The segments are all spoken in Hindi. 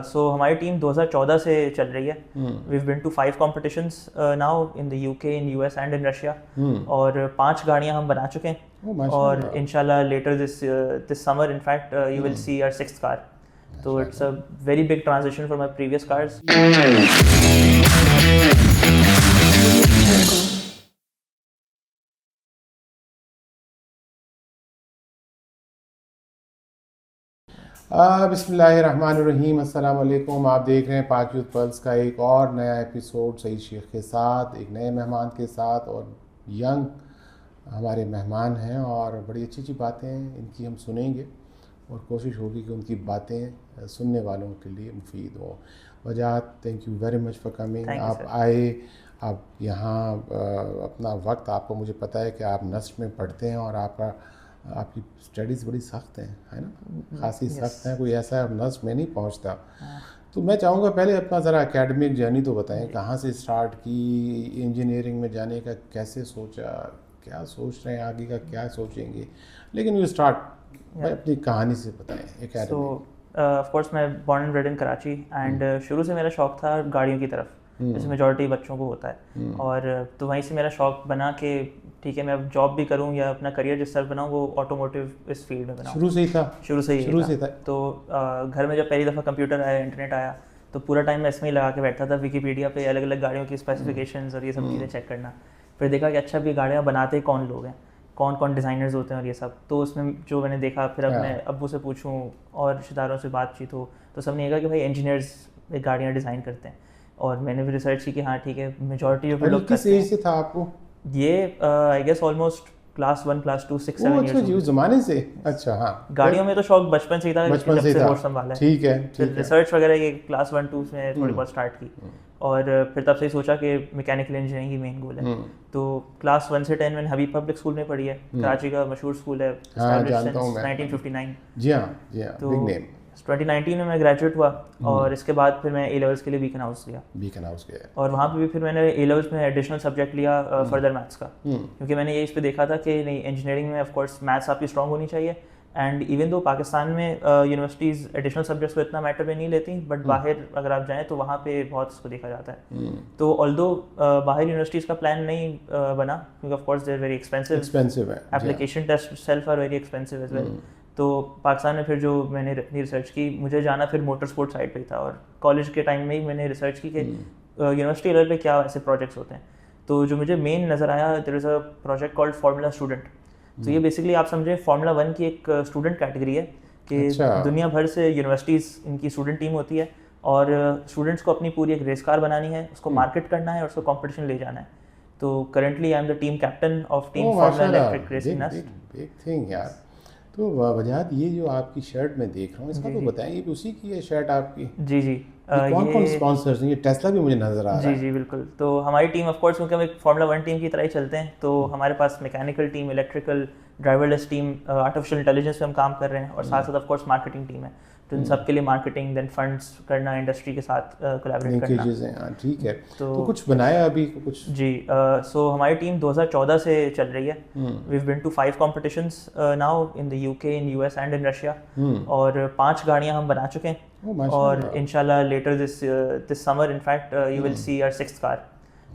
सो हमारी टीम 2014 से चल रही है. We've been to 5 competitions now in the UK, in US and in Russia. और 5 गाड़ियां हम बना चुके हैं. और इंशाल्लाह later this summer in fact you will see our 6th car. So it's a very big transition from my previous cars. बिस्मिल्लाहिर्रहमानिर्रहीम, अस्सलाम वालेकुम। आप देख रहे हैं पाक यूथ पल्स का एक और नया एपिसोड सईद शेख के साथ, एक नए मेहमान के साथ। और यंग हमारे मेहमान हैं और बड़ी अच्छी अच्छी बातें इनकी हम सुनेंगे और कोशिश होगी कि उनकी बातें सुनने वालों के लिए मुफीद हों। वजाहत, thank you very much for coming. आप आए, आप यहाँ अपना वक्त, आपको मुझे पता है कि आप नस्र में पढ़ते हैं और आपकी स्टडीज़ बड़ी सख्त हैं, है ना, खासी सख्त हैं। कोई ऐसा नस्र में नहीं पहुँचता। तो मैं चाहूँगा पहले अपना ज़रा एकेडमिक जर्नी तो बताएं, कहाँ से स्टार्ट की, इंजीनियरिंग में जाने का कैसे सोचा, क्या सोच रहे हैं आगे का, क्या सोचेंगे, लेकिन यू स्टार्ट अपनी कहानी से बताएं एकेडमिक। सो ऑफ कोर्स मैं born and bread in Karachi and शुरू से मेरा शौक था गाड़ियों की तरफ, जैसे मेजॉरिटी बच्चों को होता है। और तो वहीं से मेरा शौक बना कि ठीक है मैं अब जॉब भी करूं या अपना करियर जिस तरफ बनाऊं वो ऑटोमोटिव इस फील्ड में बनाऊं। शुरू से ही था? शुरू से ही था। तो घर में जब पहली दफ़ा कंप्यूटर आया, इंटरनेट आया, तो पूरा टाइम मैं इसमें ही लगा के बैठा था, विकीपीडिया पे अलग अलग गाड़ियों की स्पेसिफिकेशंस और ये सब चीज़ें चेक करना। फिर देखा कि अच्छा भी गाड़ियाँ बनाते कौन लोग हैं, कौन कौन डिज़ाइनर्स होते हैं और ये सब। तो उसमें जो मैंने देखा, फिर अपने अब्बू से पूछूं और रिश्तेदारों से बातचीत हो, तो सबने ये कहा कि भाई इंजीनियर्स गाड़ियाँ डिज़ाइन करते हैं। और मैंने भी रिसर्च की कि हाँ ठीक है, मेजॉरिटी ऑफ लोग किस एज से था आपको ये? I guess almost class 1 class 2 6 7 अच्छा जी, उस ज़माने से। अच्छा, हाँ, गाड़ियों में तो शौक बचपन से ही था, बचपन से था। होश संभाला है। ठीक है, फिर रिसर्च वगैरह ये क्लास 1 2 में थोड़ी बहुत स्टार्ट की। और फिर तब से ही सोचा कि मैकेनिकल इंजीनियरिंग ही मेन गोल है। तो क्लास 1 से 10 मैंने हबीब पब्लिक स्कूल में पढ़ी है, कराची का मशहूर स्कूल है, जानता हूं मैं, 1959। जी हाँ, तो बिग नेम। 2019 में मैं ग्रेजुएट हुआ और इसके बाद फिर मैं ए लेवल्स के लिए बीकन हाउस गया। और वहाँ पे भी फिर मैंने ए लेवल्स में एडिशनल सब्जेक्ट लिया फर्दर मैथ्स का, क्योंकि मैंने ये इस पे देखा था कि नहीं, इंजीनियरिंग में ऑफ कोर्स मैथ्स आपकी स्ट्रांग होनी चाहिए। एंड इवन दो पाकिस्तान में यूनिवर्सिटीज़ एडिशनल सब्जेक्ट्स को इतना मैटर में नहीं लेती, बट बाहर अगर आप जाएँ तो वहाँ पे बहुत इसको देखा जाता है। तो ऑल्दो बाहर यूनिवर्सिटीज़ का प्लान नहीं बना, क्योंकि of course they are very expensive है, application test self are very expensive as well. तो पाकिस्तान में फिर जो मैंने अपनी रिसर्च की, मुझे जाना फिर मोटर स्पोर्ट साइड पे ही था। और कॉलेज के टाइम में ही मैंने रिसर्च की कि यूनिवर्सिटी लेवल पे क्या ऐसे प्रोजेक्ट्स होते हैं। तो जो मुझे मेन नज़र आया, there is a project called formula student. तो ये बेसिकली आप समझे फार्मूला 1 की एक स्टूडेंट कैटेगरी है कि दुनिया भर से यूनिवर्सिटीज़, इनकी स्टूडेंट टीम होती है और स्टूडेंट्स को अपनी पूरी एक रेस कार बनानी है, उसको मार्केट करना है और उसको कॉम्पिटिशन ले जाना है। तो currently I am the team captain of team formula electric racing NUST. Big thing यार। तो वजाहत, ये जो आपकी शर्ट में देख रहा हूँ, इसका तो बताएं, ये भी उसी की है शर्ट आपकी? जी। कौन स्पॉन्सर्स हैं? ये टेस्ला भी मुझे नजर आ रहा है। जी बिल्कुल। तो हमारी टीम ऑफ कोर्स, क्योंकि हम एक फार्मूला 1 टीम की तरह ही चलते हैं, तो हमारे पास mechanical team, electrical, driverless team, artificial intelligence पे हम काम कर रहे हैं, और साथ साथ ऑफ कोर्स मार्केटिंग टीम है। तो इन सब के लिए मार्केटिंग, देन फंड्स करना, इंडस्ट्री के साथ कोलैबोरेट करना। ठीक है। तो कुछ बनाया अभी कुछ? जी। सो हमारी टीम 2014 से चल रही है। We've been to 5 competitions now in the UK, in US and in Russia. और 5 गाड़ियां हम बना चुके हैं। और इंशाल्लाह later this summer in fact you will see our 6th car.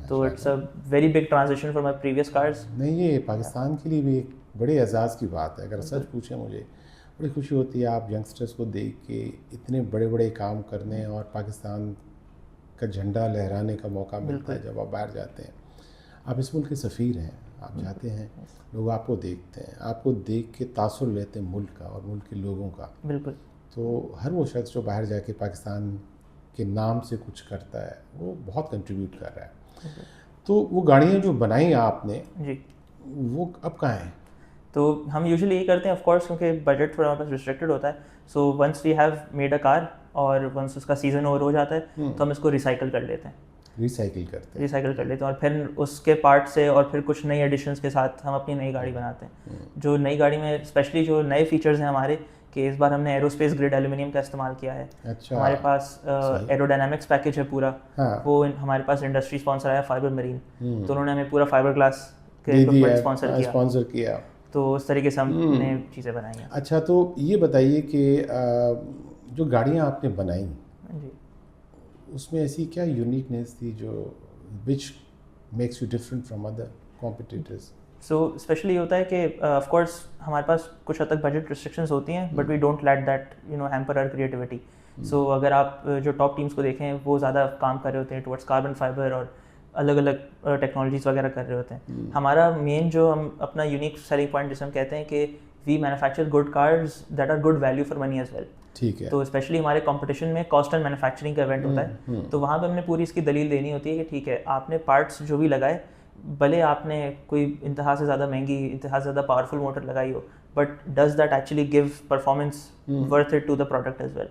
तो it's a very big transition from my previous cars. नहीं, ये पाकिस्तान के लिए भी एक बड़े एजाज़ की बात है। अगर सच पूछे, मुझे बड़ी खुशी होती है आप यंगस्टर्स को देख के इतने बड़े बड़े काम करने और पाकिस्तान का झंडा लहराने का मौका मिलता है जब आप बाहर जाते हैं। आप इस मुल्क के सफ़ीर हैं, आप जाते हैं, लोग आपको देखते हैं, आपको देख के तासुर लेते हैं मुल्क का और मुल्क के लोगों का। बिल्कुल। तो हर वो शख्स जो बाहर जाके पाकिस्तान के नाम से कुछ करता है, वो बहुत कंट्रीब्यूट कर रहा है। तो वो गाड़ियाँ जो बनाई आपने जी, वो अब कहाँ हैं? तो हम यूजुअली यही करते हैं ऑफ कोर्स, क्योंकि बजट थोड़ा हमारे पास रिस्ट्रिक्टेड होता है। So once we have made a car और वंस उसका सीज़न ओवर हो जाता है तो हम इसको रिसाइकिल कर लेते हैं। रिसाइकिल कर लेते हैं और फिर उसके पार्ट से और फिर कुछ नई एडिशंस के साथ हम अपनी नई गाड़ी बनाते हैं। जो नई गाड़ी में स्पेशली जो नए फीचर्स हैं हमारे, कि इस बार हमने एरोस्पेस ग्रिड एल्यूमिनियम का इस्तेमाल किया है। अच्छा। हमारे पास एरोडायनामिक्स पैकेज है पूरा। हाँ। वो हमारे पास इंडस्ट्री स्पॉन्सर आया फाइबर मरीन, तो उन्होंने हमें पूरा फाइबर ग्लास के इक्विपमेंट स्पॉन्सर किया। तो उस तरीके से हमने चीज़ें बनाई हैं। अच्छा, तो ये बताइए कि जो गाड़ियाँ आपने बनाई, जी। उसमें ऐसी क्या यूनिकनेस थी जो which makes you different from other competitors? So specially होता है कि ऑफ कोर्स हमारे पास कुछ हद तक बजट रिस्ट्रिक्शंस होती हैं, but we don't let that hamper our creativity. So अगर आप जो टॉप टीम्स को देखें वो ज़्यादा काम कर रहे होते हैं टुवर्ड्स कार्बन फाइबर और अलग अलग टेक्नोलॉजीज़ वगैरह कर रहे होते हैं। हमारा मेन जो हम अपना यूनिक सेलिंग पॉइंट जिसे हम कहते हैं कि we manufacture good cars that are good value for money as well. ठीक है। तो स्पेशली हमारे कंपटीशन में कॉस्ट एंड मैन्युफैक्चरिंग का इवेंट होता है, तो वहाँ पे हमने पूरी इसकी दलील देनी होती है कि ठीक है आपने पार्ट्स जो भी लगाए, भले आपने कोई इंतहा से ज़्यादा महंगी, इंतहा से ज़्यादा पावरफुल मोटर लगाई हो, but does that actually give performance worth it to the product as well.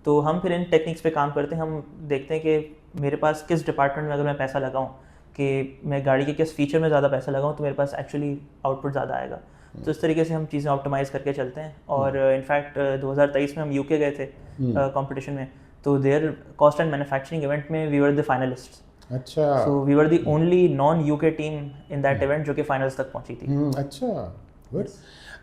तो हम फिर इन टेक्निक्स पे काम करते हैं। हम देखते हैं कि मेरे पास किस डिपार्टमेंट में अगर मैं पैसा लगाऊं, कि मैं गाड़ी के किस फीचर में ज़्यादा पैसा लगाऊं तो मेरे पास एक्चुअली आउटपुट ज़्यादा आएगा। तो इस तरीके से हम चीज़ें ऑप्टिमाइज़ करके चलते हैं। और इनफैक्ट 2023 में हम यूके गए थे कंपटीशन में, तो their cost and manufacturing event में वी वर द फाइनलिस्ट्स। अच्छा। So we were the only non UK team in that event जो कि फाइनल्स तक पहुंची थी। अच्छा, गुड।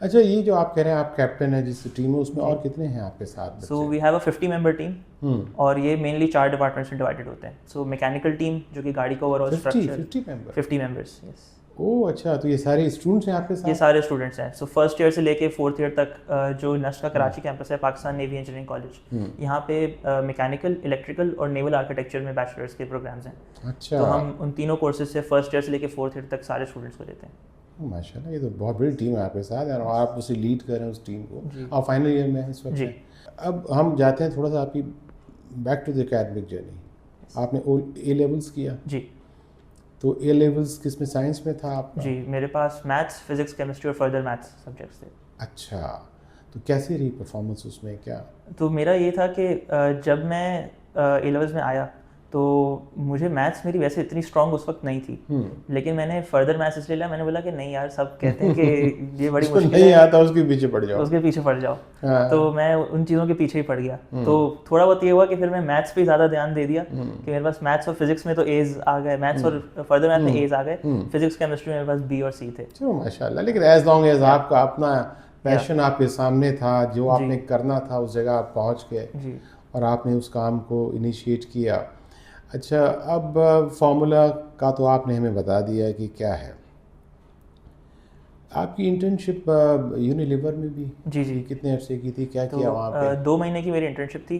अच्छा, ये जो आप कह रहे हैं आप कैप्टन है जिस टीम में, उसमें और कितने हैं आपके साथ? So we have a 50 member team, और ये मेनली 4 डिपार्टमेंट्स में डिवाइडेड होते हैं। सो मैकेनिकल टीम जो कि गाड़ी का ओवरऑल स्ट्रक्चर, 50 मेंबर्स। यस। ओह अच्छा, तो ये सारे स्टूडेंट्स हैं आपके साथ? ये सारे स्टूडेंट्स हैं। सो फर्स्ट ईयर से लेके 4th ईयर तक जो नस्ट का कराची कैंपस है, पाकिस्तान नेवी इंजीनियरिंग कॉलेज, यहाँ पे मैकेनिकल, इलेक्ट्रिकल और नेवल आर्किटेक्चर में बैचलर्स के प्रोग्राम्स हैं। अच्छा। तो हम उन तीनों कोर्सेज से फर्स्ट ईयर से लेके 4th ईयर तक सारे स्टूडेंट्स को लेते हैं। माशाल्लाह, ये तो बहुत बड़ी टीम है आपके साथ, और आप उसे लीड कर रहे हैं उस टीम को, और फाइनल ईयर में इस वक्त। अब हम जाते हैं थोड़ा सा आपकी back to the academic journey. आपने ए लेवल्स किया? जी। तो ए लेवल्स किस में, साइंस में था आपका? जी, मेरे पास मैथ्स, फिजिक्स, केमिस्ट्री और फर्दर मैथ्स सब्जेक्ट्स थे। अच्छा, तो कैसी रही परफॉर्मेंस उसमें? क्या तो मेरा ये था कि जब मैं ए लेवल्स में आया तो मुझे मैथ्स मेरी वैसे इतनी स्ट्रांग उस वक्त नहीं थी, लेकिन मैंने फर्दर मैथ्स इसलिए लिया, मैंने बोला कि नहीं यार, सब कहते हैं कि ये बड़ी मुश्किल नहीं आता उसके पीछे पड़ जाओ, उसके पीछे पड़ जाओ। तो मैं उन चीज़ों के पीछे ही पड़ गया। तो थोड़ा बहुत ये हुआ कि फिर मैं मैथ्स पे ज़्यादा ध्यान दे दिया कि मेरे पास मैथ्स और फिजिक्स में तो एज आ गए, मैथ्स और फर्दर मैथ में एज आ गए, फिजिक्स केमिस्ट्री में मेरे पास बी और सी थे। चलो माशाल्लाह। लेकिन एज लॉन्ग एज आपका अपना पैशन आपके सामने था, जो आपने करना था उस जगह आप पहुँच गए और आपने उस काम को इनिशिएट किया। अच्छा, अब फार्मूला का तो आपने हमें बता दिया है कि क्या है। आपकी इंटर्नशिप यूनिलीवर में भी जी कितने अरसे की थी, क्या किया वहाँ पे? 2 महीने की मेरी इंटर्नशिप थी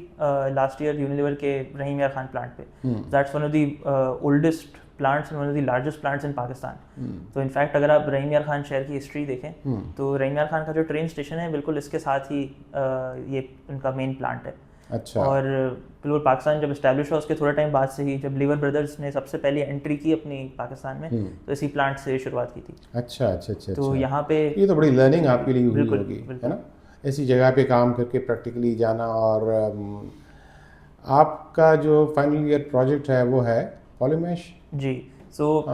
लास्ट ईयर यूनिलीवर के रहीम यार खान प्लांट पे। That's one of the oldest plants, one of the largest plants in Pakistan. तो इनफैक्ट अगर आप रहीम यार खान शहर की हिस्ट्री देखें तो रहीम यार खान का जो ट्रेन स्टेशन है बिल्कुल इसके साथ ही ये उनका मेन प्लांट है। अच्छा। और बिल्कुल पाकिस्तान जब इस्टेब्लिश हुआ उसके थोड़ा टाइम बाद से ही, जब लीवर ब्रदर्स ने सबसे पहले एंट्री की अपनी पाकिस्तान में, तो इसी प्लांट से शुरुआत की थी। अच्छा अच्छा अच्छा। तो यहाँ पे ये तो बड़ी लर्निंग आपके लिए हुई होगी, है ना, ऐसी जगह पे काम करके प्रैक्टिकली जाना। और आपका जो फाइनल ईयर प्रोजेक्ट है वो है पॉलीमेश? जी। सो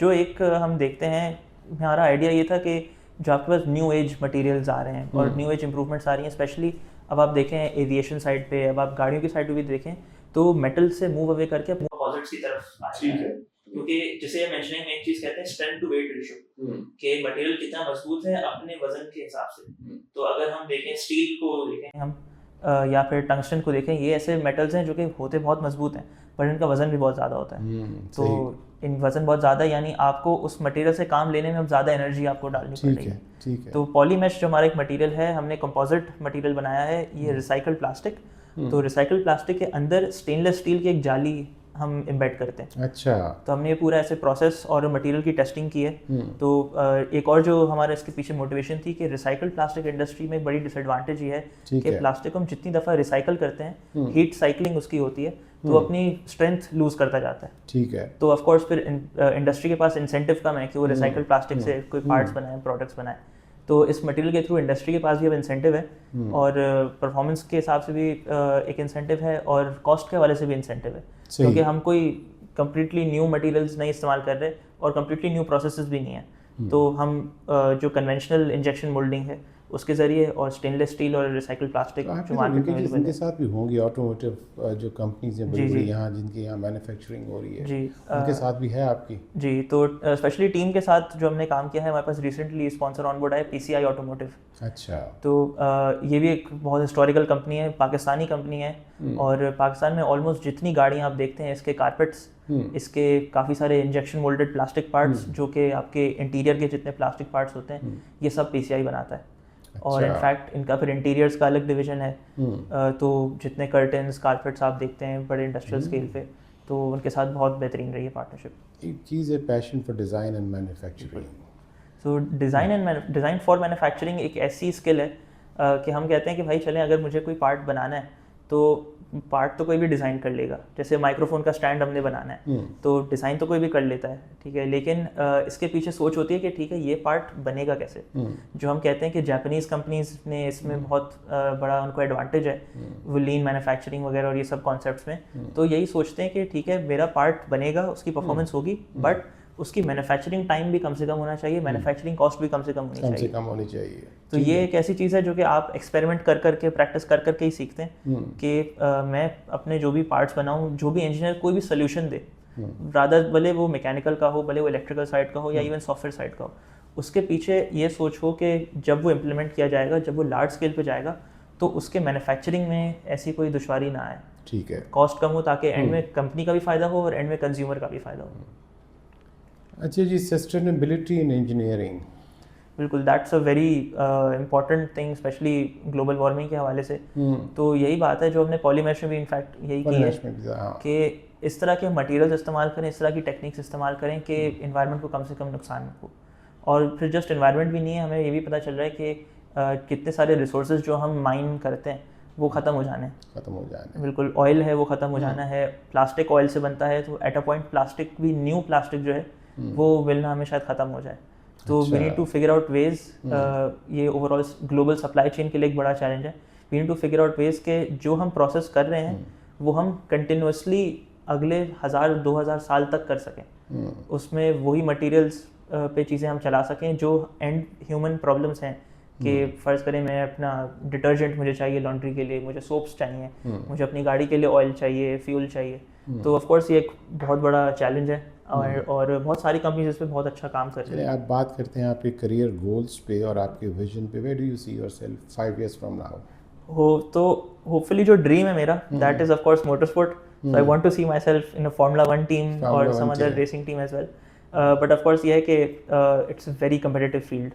जो एक हम देखते हैं, हमारा आइडिया ये था कि जो आपके पास न्यू एज मटेरियल्स आ रहे हैं और न्यू एज इंप्रूवमेंट्स आ रही हैं, स्पेशली अब आप देखें एविएशन साइड पे, अब आप गाड़ियों की साइड पे भी देखें तो मेटल से मूव अवे करके अपने कंपोजिट्स की तरफ आ रहे हैं। क्योंकि जिसे मेंशनिंग में एक चीज कहते हैं स्ट्रेंथ टू वेट रेशियो, कि मटेरियल कितना मजबूत है अपने वजन के हिसाब से। तो अगर हम देखें स्टील को देखें हम या फिर टंगस्टन को देखें, ये ऐसे मेटल्स हैं जो कि होते बहुत मजबूत हैं पर इनका वजन भी बहुत ज़्यादा होता है। तो इन वजन बहुत ज़्यादा, यानी आपको उस मटेरियल से काम लेने में अब ज़्यादा एनर्जी आपको डालनी पड़ेगी। ठीक है। तो पॉलीमेश जो हमारा एक मटेरियल है, हमने कंपोजिट मटेरियल बनाया है, ये रिसाइकल्ड प्लास्टिक। तो रिसाइकल्ड प्लास्टिक के अंदर स्टेनलेस स्टील की एक जाली हम एम्बेड करते हैं। अच्छा। तो हमने ये पूरा ऐसे प्रोसेस और मटेरियल की टेस्टिंग की है। तो एक और जो हमारे इसके पीछे मोटिवेशन थी कि रिसाइकल्ड प्लास्टिक इंडस्ट्री में बड़ी डिसएडवांटेज ये है कि प्लास्टिक को हम जितनी दफ़ा रिसाइकल करते हैं, हीट साइकिलिंग उसकी होती है, तो अपनी स्ट्रेंथ लूज करता जाता है। ठीक है। तो ऑफ कोर्स फिर इंडस्ट्री के पास इंसेंटिव कम है कि वो रिसाइकल्ड प्लास्टिक से कोई पार्ट्स बनाए, प्रोडक्ट्स बनाए। तो इस मटेरियल के थ्रू इंडस्ट्री के पास भी अब इंसेंटिव है, और परफॉर्मेंस के हिसाब से भी एक इंसेंटिव है, और कॉस्ट के हवाले से भी इंसेंटिव है, क्योंकि हम कोई कम्प्लीटली न्यू मटेरियल्स नहीं इस्तेमाल कर रहे और कम्प्लीटली न्यू प्रोसेसेस भी नहीं है। तो हम जो कन्वेंशनल इंजेक्शन मोल्डिंग है उसके ज़रिए, और स्टेनलेस स्टील और रिसाइकल प्लास्टिक जो मार्केट में अवेलेबल है। साथ भी होंगी ऑटोमोटिव जो कंपनीज हैं बड़ी बड़ी यहाँ जिनकी यहाँ मैन्युफैक्चरिंग हो रही है जी, उनके साथ भी है आपकी? जी, तो स्पेशली टीम के साथ जो हमने काम किया है, हमारे पास रिसेंटली स्पॉन्सर ऑन बोर्ड है PCI ऑटोमोटिव। अच्छा। तो ये भी एक बहुत हिस्टोरिकल कंपनी है, पाकिस्तानी कंपनी है, और पाकिस्तान में ऑलमोस्ट जितनी गाड़ियाँ आप देखते हैं, इसके कारपेट्स, इसके काफ़ी सारे इंजेक्शन मोल्डेड प्लास्टिक पार्ट्स, जो कि आपके इंटीरियर के जितने प्लास्टिक पार्ट्स होते हैं, ये सब PCI बनाता है। अच्छा। और इनफैक्ट इनका फिर इंटीरियर्स का अलग डिवीजन है। तो जितने कर्टन्स, कारपेट्स आप देखते हैं बड़े इंडस्ट्रियल स्केल पे, तो उनके साथ बहुत बेहतरीन रही है पार्टनरशिप। एक चीज़ है passion for design and manufacturing. So design for manufacturing एक ऐसी स्किल है कि हम कहते हैं कि भाई चलें, अगर मुझे कोई पार्ट बनाना है तो पार्ट तो कोई भी डिज़ाइन कर लेगा। जैसे माइक्रोफोन का स्टैंड हमने बनाना है तो डिज़ाइन तो कोई भी कर लेता है, ठीक है, लेकिन इसके पीछे सोच होती है कि ठीक है ये पार्ट बनेगा कैसे। जो हम कहते हैं कि जापानीज़ कंपनीज ने इसमें बहुत बड़ा उनको एडवांटेज है, वो लीन मैन्युफैक्चरिंग वगैरह और ये सब कॉन्सेप्ट्स में। तो यही सोचते हैं कि ठीक है मेरा पार्ट बनेगा, उसकी परफॉर्मेंस होगी, बट उसकी मैन्युफैक्चरिंग टाइम भी कम से कम होना चाहिए, मैन्युफैक्चरिंग कॉस्ट भी कम से कम होनी चाहिए। तो ये एक ऐसी चीज़ है जो कि आप एक्सपेरिमेंट कर करके, प्रैक्टिस कर करके ही सीखते हैं कि मैं अपने जो भी पार्ट्स बनाऊं, जो भी इंजीनियर कोई भी सोल्यूशन दे, रादर भले वो मैकेनिकल का हो, भले वो इलेक्ट्रिकल साइड का हो या इवन सॉफ्टवेयर साइड का हो, उसके पीछे ये सोच हो कि जब वो इम्प्लीमेंट किया जाएगा, जब वो लार्ज स्केल पे जाएगा, तो उसके मैन्युफैक्चरिंग में ऐसी कोई दुश्वारी ना आए, ठीक है, कॉस्ट कम हो, ताकि एंड में कंपनी का भी फ़ायदा हो और एंड में कंज्यूमर का भी फ़ायदा हो। अच्छा जी, सस्टेनेबिलिटी इन इंजीनियरिंग, बिल्कुल, that's a very important thing, specially global warming के हवाले से। तो यही बात है जो हमने पॉलीमर्स में भी इनफैक्ट यही की है कि इस तरह के मटेरियल्स इस्तेमाल करें, इस तरह की टेक्निक्स इस्तेमाल करें कि एनवायरनमेंट को कम से कम नुकसान हो। और फिर जस्ट एनवायरनमेंट भी नहीं है, हमें ये भी पता चल रहा है कि कितने सारे रिसोर्सेज जो हम माइन करते हैं वो ख़त्म हो जाने बिल्कुल, ऑयल है वो ख़त्म हो जाना है, प्लास्टिक ऑयल से बनता है, तो एट अ पॉइंट प्लास्टिक भी, न्यू प्लास्टिक जो है वो मिलना हमें शायद ख़त्म हो जाए। तो we need to figure out ways, ये ओवरऑल ग्लोबल सप्लाई चेन के लिए एक बड़ा चैलेंज है। We need to figure out ways के जो हम प्रोसेस कर रहे हैं वो हम कंटिन्यूसली अगले 1000-2000 साल तक कर सकें, उसमें वही मटेरियल्स पे चीज़ें हम चला सकें जो एंड ह्यूमन प्रॉब्लम्स हैं कि फ़र्ज़ करें मैं अपना डिटर्जेंट मुझे चाहिए लॉन्ड्री के लिए, मुझे सोप्स चाहिए, मुझे अपनी गाड़ी के लिए ऑयल चाहिए, फ्यूल चाहिए, तो ऑफ कोर्स ये एक बहुत बड़ा चैलेंज है और बहुत सारी कंपनीज इस पे बहुत अच्छा काम कर रही हैं। आप बात करते हैं आपके करियर गोल्स पे और आपके विजन पे, where do you see yourself 5 years from now? तो होपफुली जो ड्रीम है मेरा, that is of course motorsport, so I want to see my self in a Formula 1 team और some other racing team as well, but of course ये है कि it's a very competitive field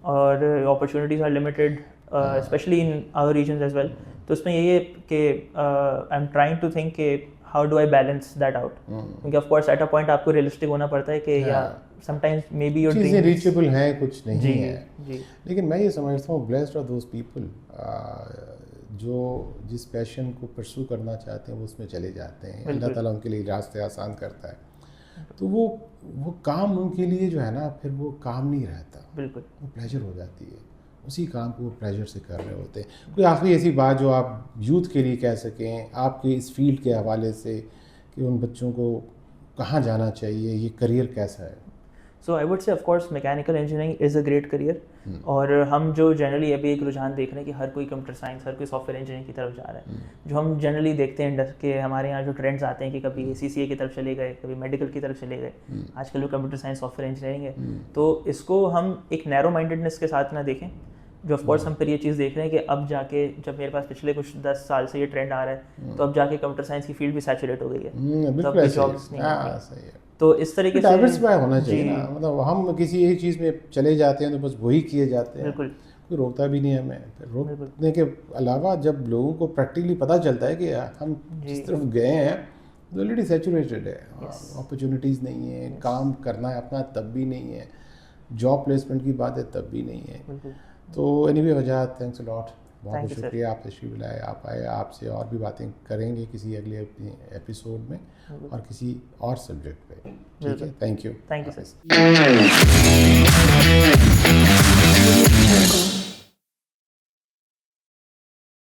और opportunities are limited, specially in our regions as well. तो इसमें यही है कि I am trying to think कि how do I balance that out, क्योंकि of course at a point आपको रियलिस्टिक होना पड़ता है कि या sometimes may be your dream reachable है, कुछ नहीं है जी। लेकिन मैं ये समझता हूँ ब्लेस्ड आर दोज पीपल जो जिस पैशन को परस्यू करना चाहते हैं वो उसमें चले जाते हैं, अल्लाह ताला उनके लिए रास्ते आसान करता है, तो वो काम उनके लिए जो है ना फिर वो काम नहीं रहता, बिल्कुल वो प्लेजर हो जाती है, उसी काम को वो प्लेजर से कर रहे होते हैं। कोई आखिरी ऐसी बात जो आप यूथ के लिए कह सकें आपके इस फील्ड के हवाले से कि उन बच्चों को कहाँ जाना चाहिए, ये करियर कैसा है? So I would say of course mechanical engineering is a great career, और हम जो जनरली अभी एक रुझान देख रहे हैं कि हर कोई कंप्यूटर साइंस, हर कोई सॉफ्टवेयर इंजीनियरिंग की तरफ जा रहा है, जो हम जनरली देखते हैं कि हमारे यहाँ जो ट्रेंड्स आते हैं कि कभी CCA की तरफ चले गए, कभी मेडिकल की तरफ चले गए, आजकल जो कंप्यूटर साइंस सॉफ्टवेयर इंजीनियरिंग है, तो इसको हम एक नैरो माइंडेडनेस के साथ ना देखें, जो ऑफ कोर्स हम फिर ये चीज़ देख रहे हैं कि अब जाके जब मेरे पास पिछले कुछ 10 साल से ये ट्रेंड आ रहा है, तो अब जाके कंप्यूटर साइंस की फील्ड भी सैचुरेट हो गई है, तो अब जॉब्स नहीं है। तो इस तरीके से डाइवर्सिफाई होना चाहिए ना, मतलब हम किसी एक चीज़ में चले जाते हैं तो बस वही किए जाते हैं, बिल्कुल कोई रोकता भी नहीं है हमें। फिर रोकने के अलावा जब लोगों को प्रैक्टिकली पता चलता है कि हम जिस तरफ गए हैं तो ऑलरेडी सैचुरेटेड है, अपॉर्चुनिटीज़ नहीं है, काम करना है अपना तब भी नहीं है, जॉब प्लेसमेंट की बात है तब भी नहीं है। तो एनीवे वजह, थैंक्स अ लॉट, बहुत शुक्रिया आप तशरीफ लाए, आप आए, आपसे और भी बातें करेंगे किसी अगले एपिसोड में और किसी और सब्जेक्ट पे, ठीक है? Thank you sir.